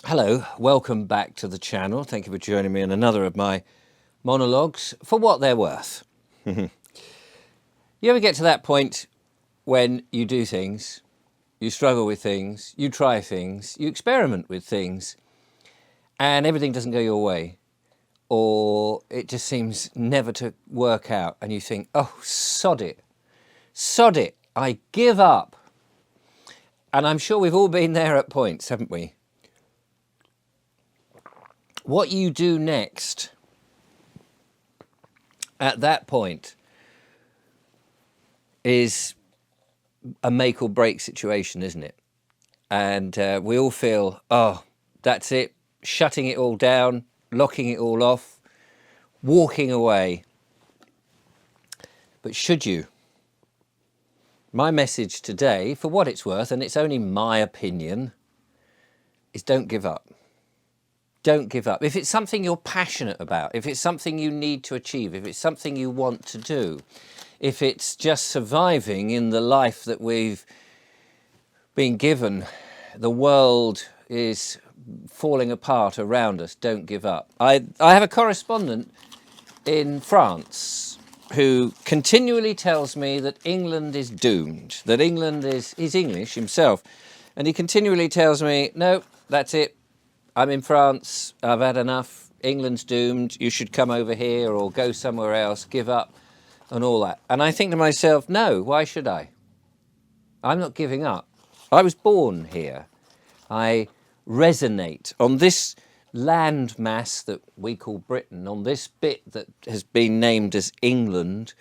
Hello, welcome back to the channel. Thank you for joining me in another of my monologues, for what they're worth. You ever get to that point when you do things, you struggle with things, you try things, you experiment with things, and everything doesn't go your way, or it just seems never to work out, and you think, oh, sod it, I give up. And I'm sure we've all been there at points, haven't we? What you do next at that point is a make or break situation, isn't it? And we all feel, oh, that's it, shutting it all down, locking it all off, walking away. But should you? My message today, for what it's worth, and it's only my opinion, is don't give up. Don't give up. If it's something you're passionate about, if it's something you need to achieve, if it's something you want to do, if it's just surviving in the life that we've been given, the world is falling apart around us, don't give up. I have a correspondent in France who continually tells me that England is doomed, that England is, he's English himself, and he continually tells me, no, that's it. I'm in France, I've had enough, England's doomed, you should come over here or go somewhere else, give up and all that. And I think to myself, no, why should I? I'm not giving up. I was born here. I resonate on this land mass that we call Britain, on this bit that has been named as England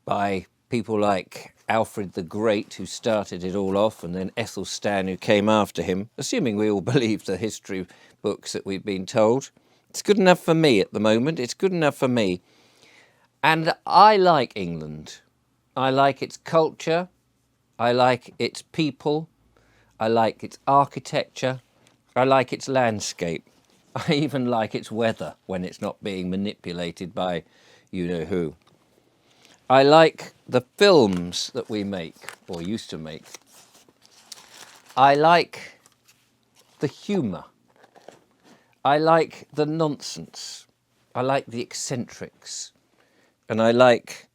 by people like Alfred the Great, who started it all off, and then Ethelstan, who came after him, assuming we all believe the history books that we've been told. It's good enough for me at the moment. It's good enough for me. And I like England. I like its culture. I like its people. I like its architecture. I like its landscape. I even like its weather when it's not being manipulated by you-know-who. I like the films that we make, or used to make. I like the humour. I like the nonsense. I like the eccentrics. And I like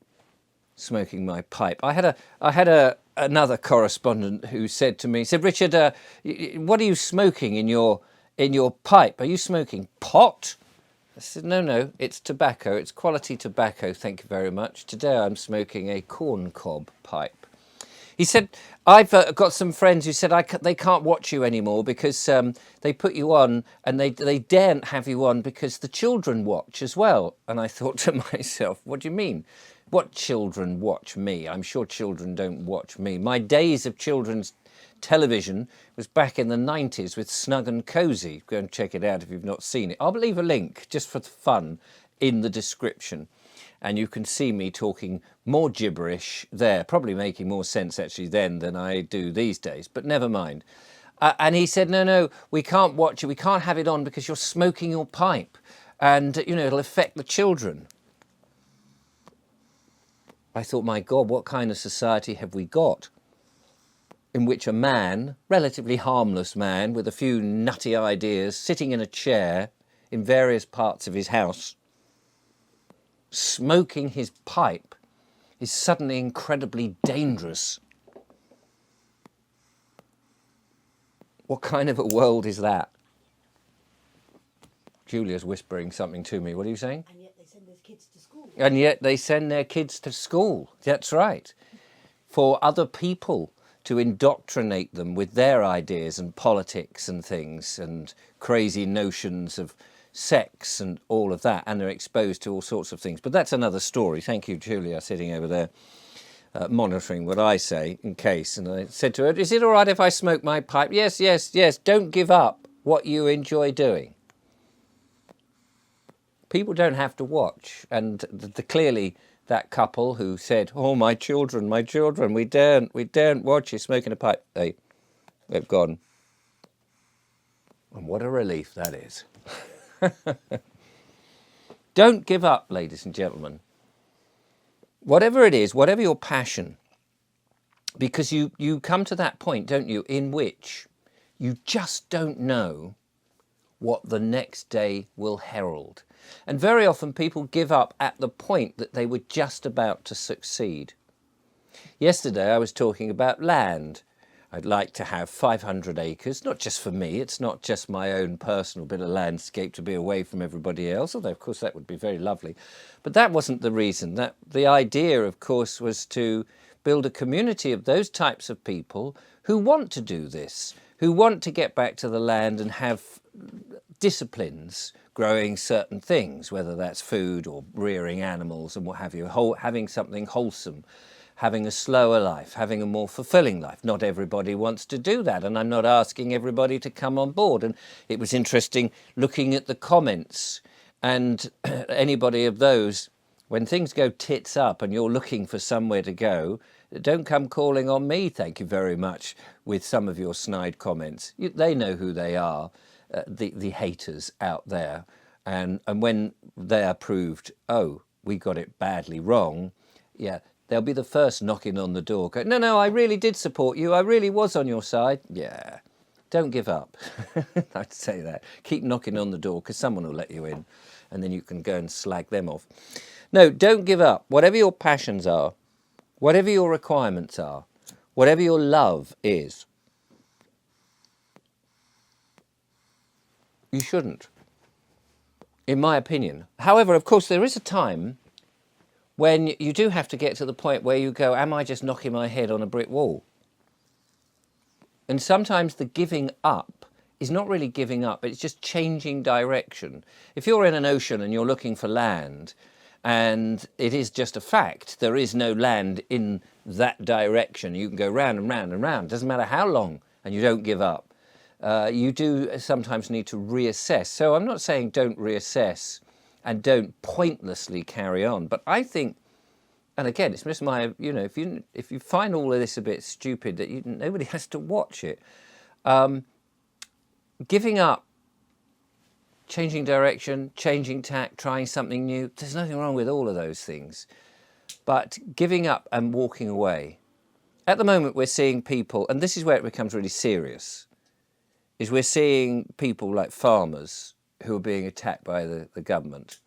smoking my pipe. I had another correspondent who said to me, Richard, what are you smoking in your pipe? Are you smoking pot? I said, no, it's tobacco. It's quality tobacco, thank you very much. Today I'm smoking a corn cob pipe. He said, I've got some friends who said they can't watch you anymore because they put you on and they daren't have you on because the children watch as well. And I thought to myself, what do you mean? What children watch me? I'm sure children don't watch me. My days of children's television was back in the 90s with Snug and Cozy. Go and check it out if you've not seen it. I'll leave a link just for fun in the description, and you can see me talking more gibberish there, probably making more sense actually then than I do these days, but never mind. And he said, no, we can't watch it, we can't have it on because you're smoking your pipe and it'll affect the children. I thought, my God, what kind of society have we got in which a man, relatively harmless man, with a few nutty ideas, sitting in a chair in various parts of his house, smoking his pipe, is suddenly incredibly dangerous. What kind of a world is that? Julia's whispering something to me. What are you saying? And yet they send their kids to school. And yet they send their kids to school. That's right. For other people to indoctrinate them with their ideas and politics and things and crazy notions of sex and all of that, and they're exposed to all sorts of things. But that's another story. Thank you, Julia, sitting over there monitoring what I say in case. And I said to her, is it all right if I smoke my pipe? Yes, don't give up what you enjoy doing. People don't have to watch, and clearly that couple who said, oh, my children, we daren't watch you smoking a pipe. They've gone. And what a relief that is. Don't give up, ladies and gentlemen. Whatever it is, whatever your passion, because you come to that point, don't you, in which you just don't know what the next day will herald. And very often people give up at the point that they were just about to succeed. Yesterday I was talking about land. I'd like to have 500 acres, not just for me, it's not just my own personal bit of landscape to be away from everybody else, although of course that would be very lovely. But that wasn't the reason. The idea, of course, was to build a community of those types of people who want to do this, who want to get back to the land and have disciplines growing certain things, whether that's food or rearing animals and what have you, having something wholesome, having a slower life, having a more fulfilling life. Not everybody wants to do that, and I'm not asking everybody to come on board. And it was interesting looking at the comments, and anybody of those, when things go tits up and you're looking for somewhere to go, don't come calling on me, thank you very much, with some of your snide comments. They know who they are, the haters out there. And when they are proved, oh, we got it badly wrong, yeah, they'll be the first knocking on the door. Go, no, I really did support you. I really was on your side. Yeah, don't give up. I'd say that. Keep knocking on the door because someone will let you in and then you can go and slag them off. No, don't give up. Whatever your passions are, whatever your requirements are, whatever your love is, you shouldn't, in my opinion. However, of course, there is a time when you do have to get to the point where you go, am I just knocking my head on a brick wall? And sometimes the giving up is not really giving up, it's just changing direction. If you're in an ocean and you're looking for land, and it is just a fact, there is no land in that direction, you can go round and round and round, doesn't matter how long, and you don't give up. You do sometimes need to reassess. So I'm not saying don't reassess and don't pointlessly carry on. But I think, and again, it's just my, if you find all of this a bit stupid, that nobody has to watch it. Giving up, changing direction, changing tack, trying something new, there's nothing wrong with all of those things. But giving up and walking away. At the moment, we're seeing people, and this is where it becomes really serious, is we're seeing people like farmers who are being attacked by the government.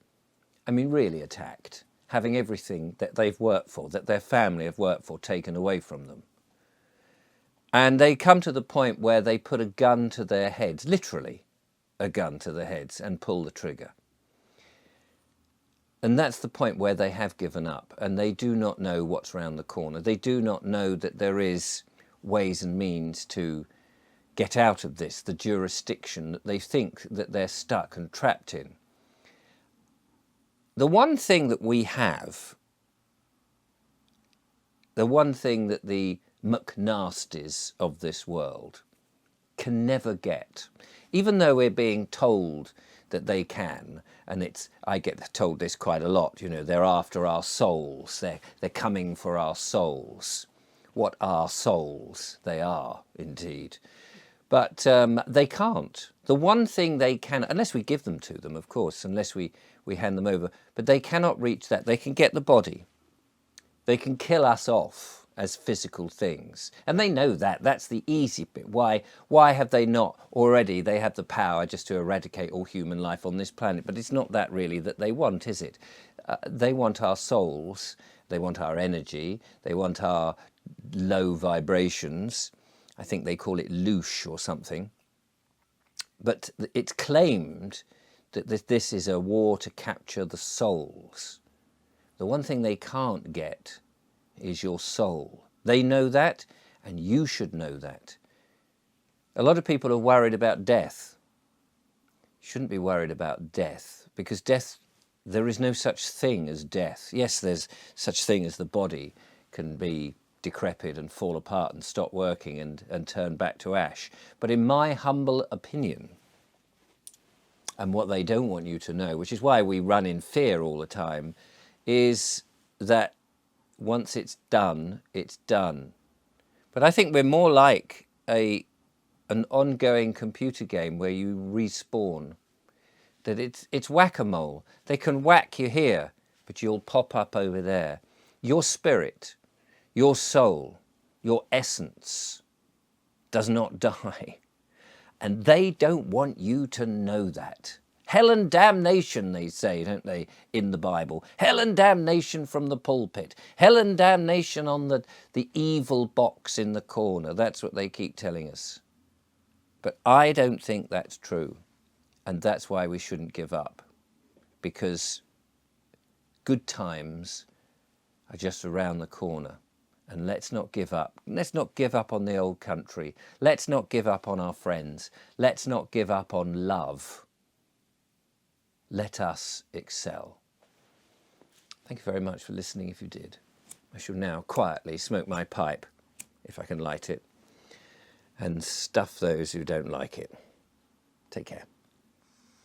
I mean, really attacked, having everything that they've worked for, that their family have worked for, taken away from them. And they come to the point where they put a gun to their heads, literally a gun to their heads, and pull the trigger. And that's the point where they have given up, and they do not know what's round the corner. They do not know that there is ways and means to get out of this, the jurisdiction that they think that they're stuck and trapped in. The one thing that we have, the one thing that the McNasties of this world can never get, even though we're being told that they can, and I get told this quite a lot, they're after our souls, they're coming for our souls. What are souls? They are, indeed. But they can't. The one thing they can, unless we give them to them, of course, unless we hand them over, but they cannot reach that. They can get the body. They can kill us off as physical things. And they know that. That's the easy bit. Why have they not already? They have the power just to eradicate all human life on this planet. But it's not that really that they want, is it? They want our souls. They want our energy. They want our low vibrations. I think they call it louche or something. But it's claimed that this is a war to capture the souls. The one thing they can't get is your soul. They know that, and you should know that. A lot of people are worried about death. You shouldn't be worried about death, because death, there is no such thing as death. Yes, there's such thing as the body can be decrepit and fall apart and stop working and turn back to ash. But in my humble opinion, and what they don't want you to know, which is why we run in fear all the time, is that once it's done, it's done. But I think we're more like an ongoing computer game where you respawn. That it's whack-a-mole. They can whack you here, but you'll pop up over there. Your spirit, your soul, your essence does not die. And they don't want you to know that. Hell and damnation, they say, don't they, in the Bible. Hell and damnation from the pulpit. Hell and damnation on the evil box in the corner. That's what they keep telling us. But I don't think that's true. And that's why we shouldn't give up. Because good times are just around the corner. And let's not give up. Let's not give up on the old country. Let's not give up on our friends. Let's not give up on love. Let us excel. Thank you very much for listening if you did. I shall now quietly smoke my pipe, if I can light it, and stuff those who don't like it. Take care.